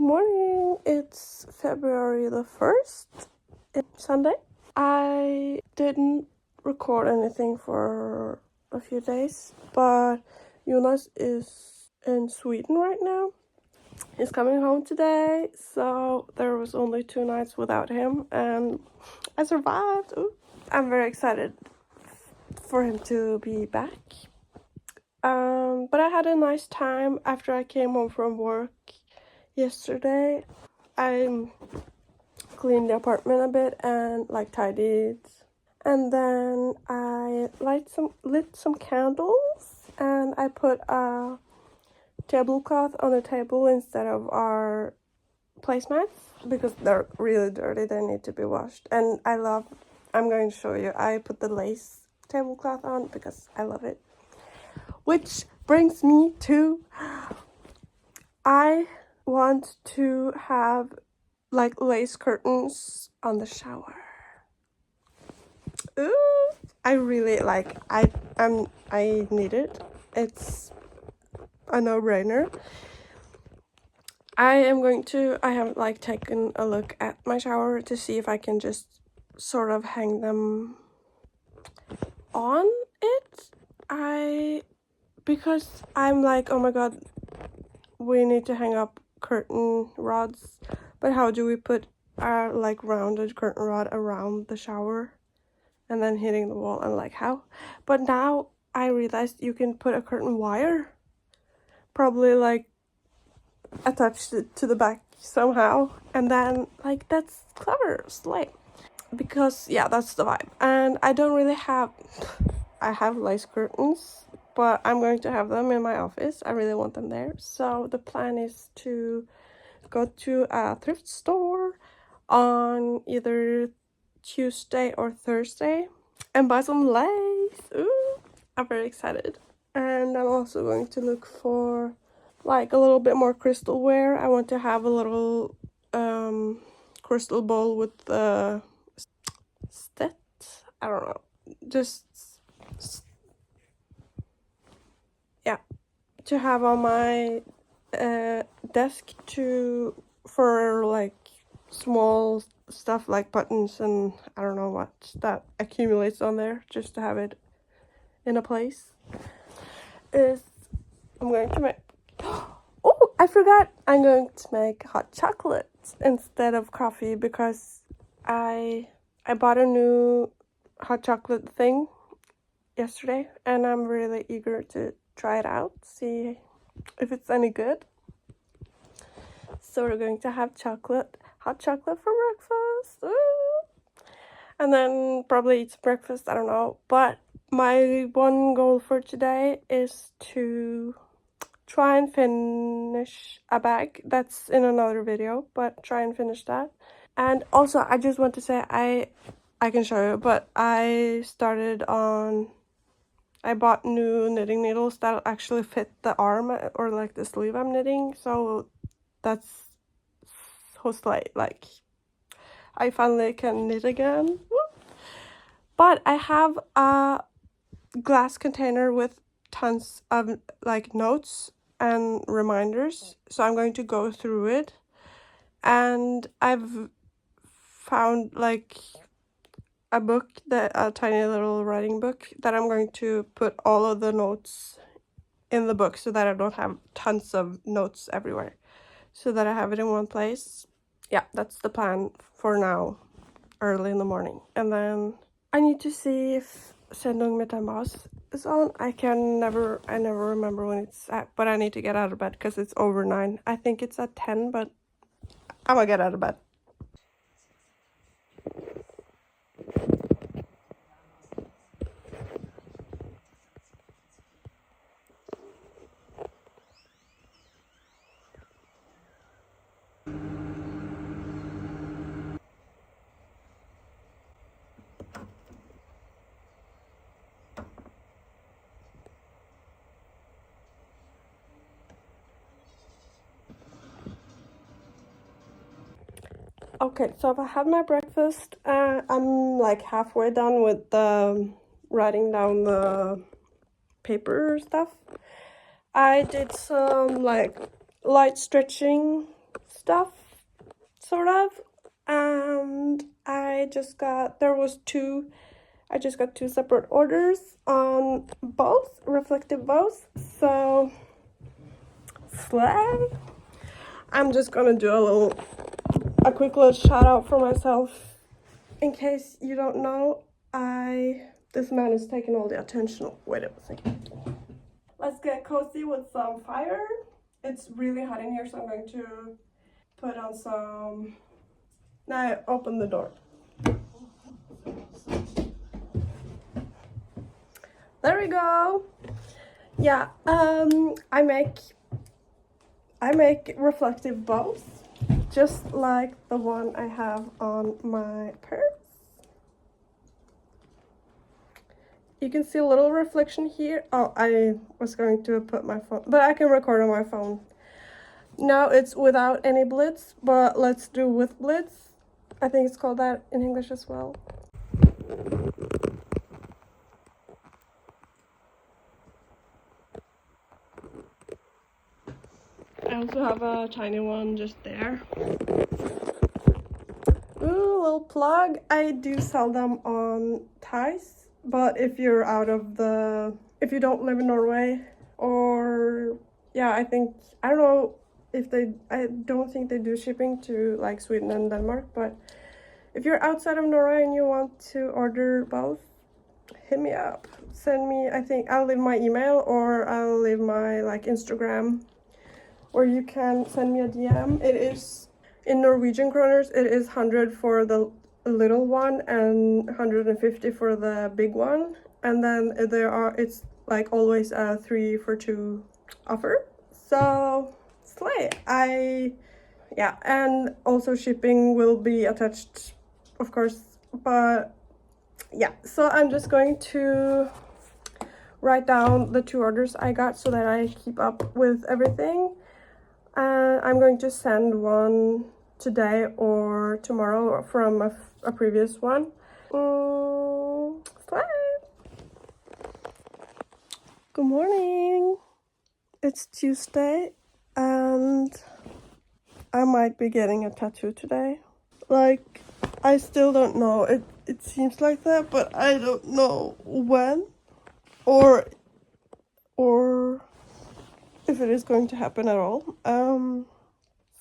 morning. It's February the 1st. It's Sunday. I didn't record anything for a few days, but Jonas is in Sweden right now. He's coming home today, so there was only 2 nights without him, and I survived. Ooh. I'm very excited for him to be back. But I had a nice time after I came home from work yesterday. I cleaned the apartment a bit and tidied, and then I lit some candles, and I put a tablecloth on the table instead of our placemats because they're really dirty. They need to be washed, and I'm going to show you. I put the lace tablecloth on because I love it. Which brings me to, I want to have lace curtains on the shower. Ooh, I really I need it. It's a no-brainer. I have taken a look at my shower to see if I can just sort of hang them on it. Because I'm like, oh my god, we need to hang up curtain rods, but how do we put our rounded curtain rod around the shower and then hitting the wall, and how? But now I realized you can put a curtain wire, probably attached it to the back somehow, and then that's clever, slay. Because yeah, that's the vibe. And I don't really have I have lace curtains, but I'm going to have them in my office. I really want them there. So the plan is to go to a thrift store on either Tuesday or Thursday and buy some lace. Ooh, I'm very excited. And I'm also going to look for a little bit more crystal ware. I want to have a little crystal bowl with stet. I don't know. Just yeah, to have on my desk for small stuff like buttons and I don't know what that accumulates on there, just to have it in a place. I'm going to make oh, I forgot, I'm going to make hot chocolate instead of coffee because I bought a new hot chocolate thing yesterday, and I'm really eager to try it out, see if it's any good. So we're going to have hot chocolate for breakfast. Ooh. And then probably eat some breakfast, I don't know. But my one goal for today is to try and finish a bag. That's in another video, but try and finish that. And also, I just want to say, I can show you, but I bought new knitting needles that actually fit the arm or the sleeve I'm knitting, so that's so slay. I finally can knit again. Woo! But I have a glass container with tons of notes and reminders, so I'm going to go through it, and I've found a tiny little writing book that I'm going to put all of the notes in the book so that I don't have tons of notes everywhere, so that I have it in one place. Yeah, that's the plan for now, early in the morning. And then I need to see if Sendung mit dem Boss is on. I never remember when it's at, but I need to get out of bed because it's over 9. I think it's at 10, but I'm gonna get out of bed. Okay, so I had my breakfast. I'm halfway done with writing down the paper stuff. I did some light stretching stuff, sort of. And I just got two separate orders on both, reflective bows. So slay. I'm just gonna do a quick little shout out for myself. In case you don't know, this man is taking all the attention. Wait a second. Let's get cozy with some fire. It's really hot in here, so I'm going to put on some. Now open the door. There we go. Yeah, I make reflective bows, just like the one I have on my purse. You can see a little reflection here. Oh, I was going to put my phone, but I can record on my phone. Now it's without any blitz, but let's do with blitz. I think it's called that in English as well. I also have a tiny one just there. Ooh, little plug. I do sell them on Ties, but if you don't live in Norway, or yeah, I don't know if I don't think they do shipping to like Sweden and Denmark, but if you're outside of Norway and you want to order both, hit me up. Send me, I think I'll leave my email, or I'll leave my like Instagram, or you can send me a DM. It is in Norwegian kroners, it is 100 for the little one and 150 for the big one. And then it's like always a 3 for 2 offer. So slay. Yeah, and also shipping will be attached, of course, but yeah. So I'm just going to write down the 2 orders I got so that I keep up with everything. I'm going to send one today or tomorrow from a previous one. Slay. Good morning. It's Tuesday and I might be getting a tattoo today. Like, I still don't know. It seems like that, but I don't know when or if it is going to happen at all.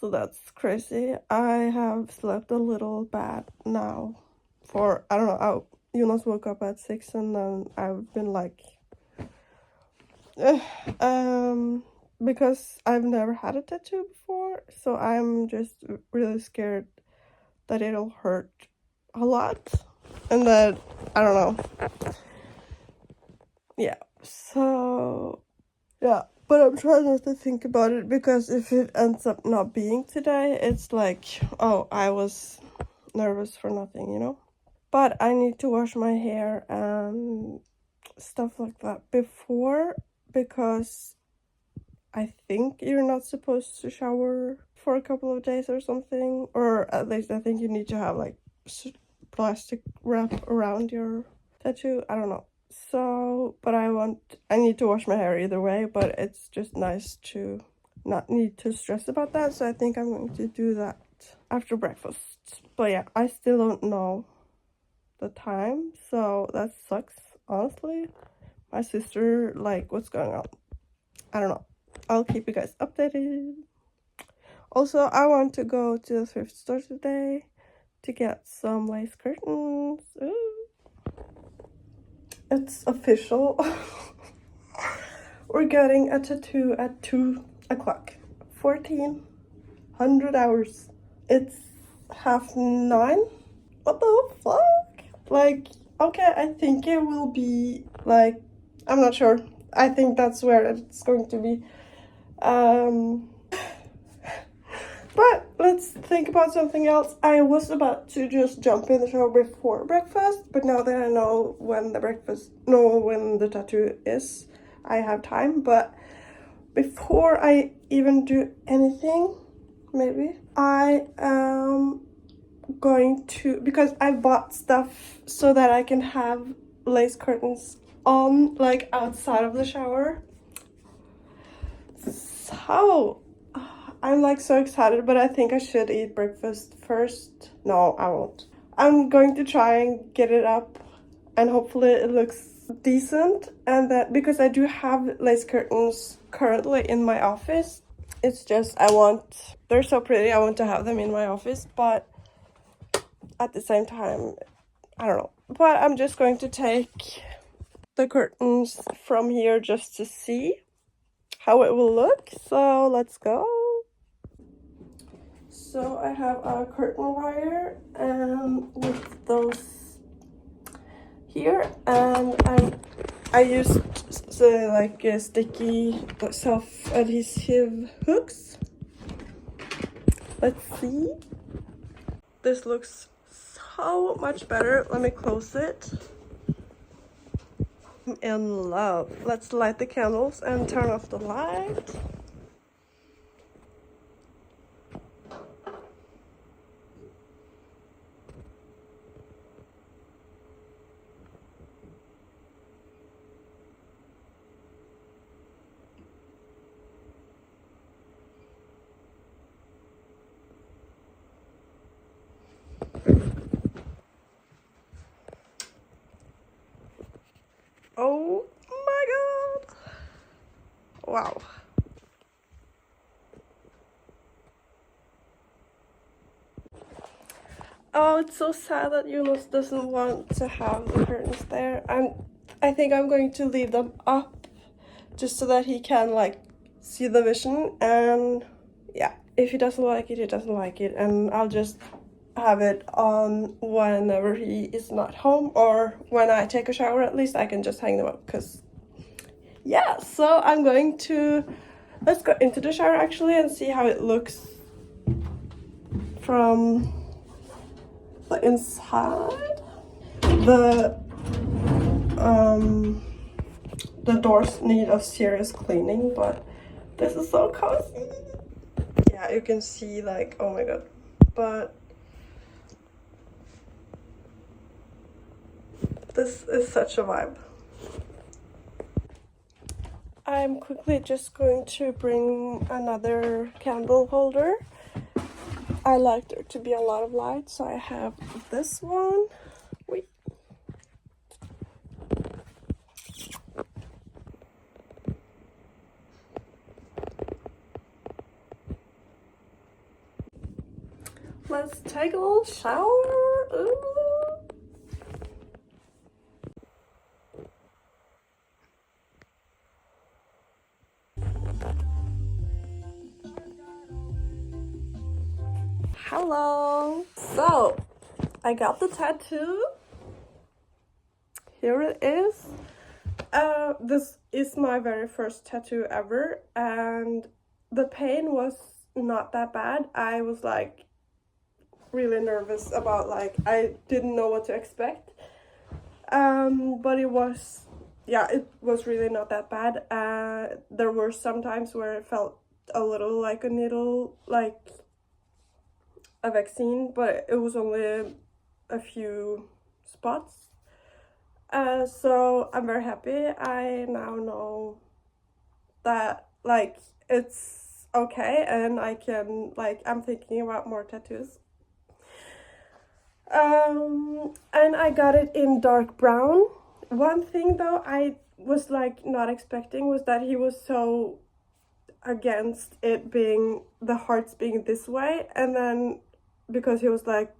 So that's crazy. I have slept a little bad now for, I don't know, Jonas woke up at 6 and then I've been like, because I've never had a tattoo before, so I'm just really scared that it'll hurt a lot and that, I don't know. Yeah, so yeah, but I'm trying not to think about it, because if it ends up not being today, it's like, oh, I was nervous for nothing, you know? But I need to wash my hair and stuff like that before, because I think you're not supposed to shower for a couple of days or something, or at least I think you need to have like plastic wrap around your tattoo. I don't know. So, but I need to wash my hair either way, but it's just nice to not need to stress about that. So I think I'm going to do that after breakfast. But yeah, I still don't know the time, so that sucks, honestly. My sister, like, what's going on? I don't know. I'll keep you guys updated. Also, I want to go to the thrift store today to get some lace curtains. Ooh. It's official. We're getting a tattoo at 2 o'clock. 1,400 hours. It's 9:30. What the fuck? Like, okay, I think it will be like, I'm not sure. I think that's where it's going to be. But let's think about something else. I was about to just jump in the shower before breakfast, but now that I know when the tattoo is, I have time. But before I even do anything, maybe I am going to, because I bought stuff so that I can have lace curtains on, like, outside of the shower. So I'm like so excited, but I think I should eat breakfast first. No, I won't. I'm going to try and get it up and hopefully it looks decent, and that because I do have lace curtains currently in my office. It's just they're so pretty, I want to have them in my office, but at the same time, I don't know. But I'm just going to take the curtains from here just to see how it will look. So let's go. So I have a curtain wire and with those here, and I used like sticky self-adhesive hooks. Let's see. This looks so much better. Let me close it. I'm in love. Let's light the candles and turn off the light. Oh my god! Wow. Oh, it's so sad that Jonas doesn't want to have the curtains there. I think I'm going to leave them up just so that he can like see the vision, and yeah, if he doesn't like it, he doesn't like it, and I'll just have it on whenever he is not home, or when I take a shower. At least I can just hang them up, because yeah. So I'm going to, let's go into the shower actually and see how it looks from the inside. The doors need a serious cleaning, but this is so cozy. Yeah, you can see like, oh my god, but this is such a vibe. I'm quickly just going to bring another candle holder. I like there to be a lot of light, so I have this one. Wait. Let's take a little shower. Ooh. Hello. So, I got the tattoo. Here it is. This is my very first tattoo ever, and the pain was not that bad. I was like really nervous about, like, I didn't know what to expect, but it was, yeah, it was really not that bad. There were some times where it felt a little like a needle, like a vaccine, but it was only a few spots. So I'm very happy. I now know that like it's okay, and I can, like, I'm thinking about more tattoos. And I got it in dark brown. One thing though I was like not expecting was that he was so against it being, the hearts being this way, and then because he was like,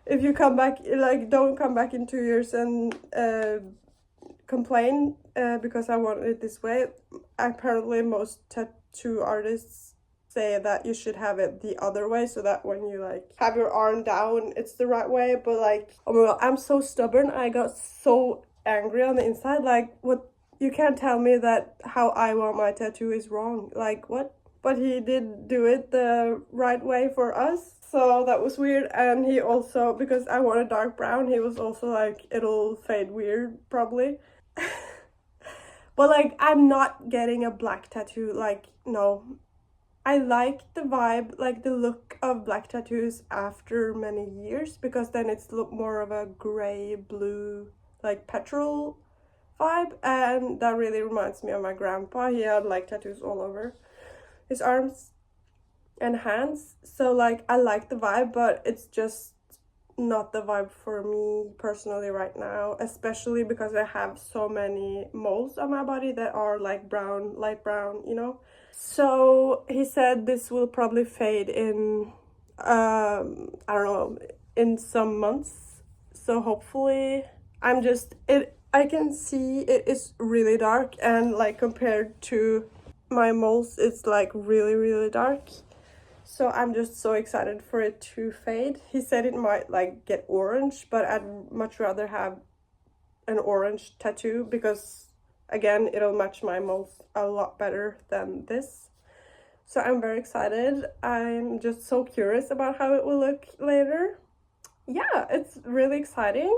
if you come back, like, don't come back in 2 years and complain because I want it this way. Apparently most tattoo artists say that you should have it the other way, so that when you like have your arm down, it's the right way. But like, oh my god, I'm so stubborn. I got so angry on the inside. Like, what, you can't tell me that how I want my tattoo is wrong. Like, what? But he did do it the right way for us, so that was weird. And he also, because I wanted dark brown, he was also like, it'll fade weird probably. But like, I'm not getting a black tattoo, like, no. I like the vibe, like the look of black tattoos after many years, because then it's look more of a gray blue, like petrol vibe, and that really reminds me of my grandpa. He had like tattoos all over his arms. and hands. So like I like the vibe, but it's just not the vibe for me personally right now, especially because I have so many moles on my body that are like brown, light brown, you know. So he said this will probably fade in I don't know, in some months. So hopefully I can see it is really dark, and like compared to my moles it's like really dark. So I'm just so excited for it to fade. He said it might like get orange, but I'd much rather have an orange tattoo because again it'll match my moles a lot better than this. So I'm very excited. I'm just so curious about how it will look later. Yeah, it's really exciting.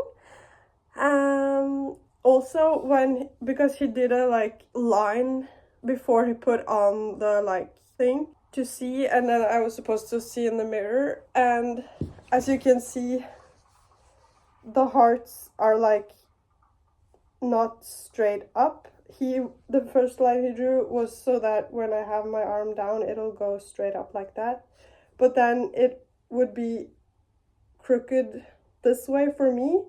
Also because he did a like line before he put on the like thing to see, and then I was supposed to see in the mirror, and as you can see the hearts are like not straight up. The first line he drew was so that when I have my arm down it'll go straight up like that, but then it would be crooked this way for me,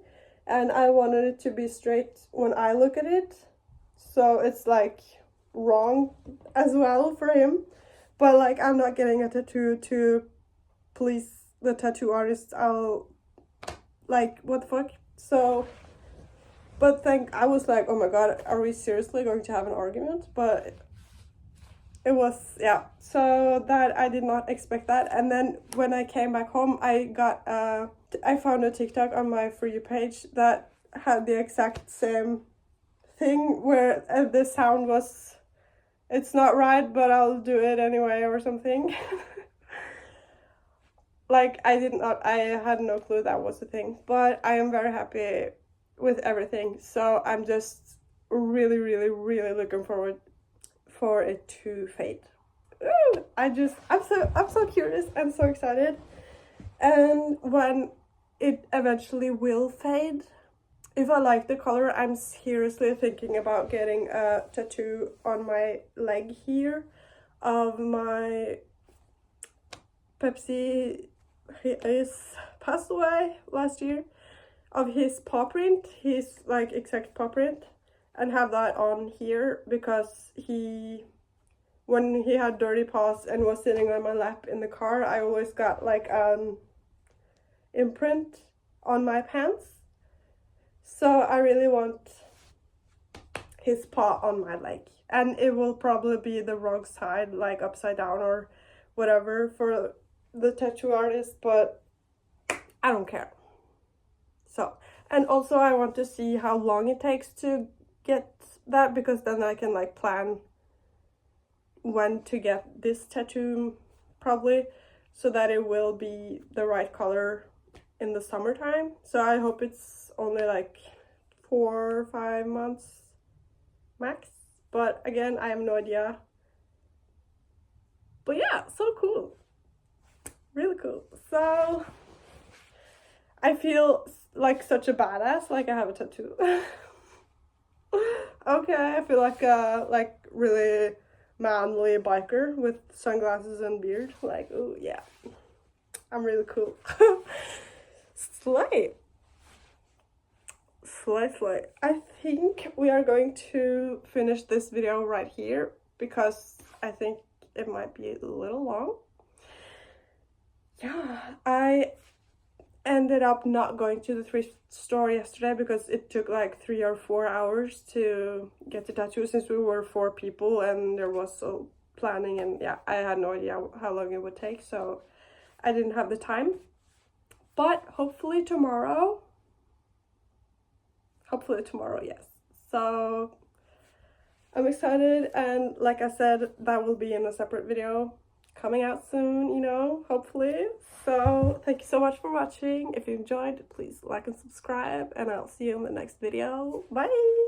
and I wanted it to be straight when I look at it, so it's like wrong as well for him. But like I'm not getting a tattoo to please the tattoo artist. I'll like, what the fuck. So but I was like, oh my god, are we seriously going to have an argument? But it was, yeah, so that I did not expect that. And then when I came back home I found a TikTok on my For You page that had the exact same thing where the sound was, it's not right but I'll do it anyway or something. Like I had no clue that was a thing, but I am very happy with everything. So I'm just really looking forward for it to fade. Ooh, I'm so curious and so excited. And when it eventually will fade, if I like the color, I'm seriously thinking about getting a tattoo on my leg here of my Pepsi. He is passed away last year, of his paw print, his like exact paw print, and have that on here because when he had dirty paws and was sitting on my lap in the car, I always got like an imprint on my pants. So I really want his paw on my leg, and it will probably be the wrong side, like upside down or whatever for the tattoo artist, but I don't care. So, and also I want to see how long it takes to get that, because then I can like plan when to get this tattoo probably, so that it will be the right color in the summertime. So I hope it's only like 4 or 5 months max, but again I have no idea. But yeah, so cool, really cool. So I feel like such a badass, like I have a tattoo. Okay, I feel like a really manly biker with sunglasses and beard. Like, oh yeah, I'm really cool. Slay. I think we are going to finish this video right here because I think it might be a little long. Yeah, I ended up not going to the thrift store yesterday because it took like 3 or 4 hours to get the tattoo, since we were 4 people and there was so planning, and yeah, I had no idea how long it would take, so I didn't have the time. But hopefully tomorrow, yes. So I'm excited, and like I said, that will be in a separate video coming out soon, you know, hopefully. So thank you so much for watching. If you enjoyed, please like and subscribe, and I'll see you in the next video. Bye.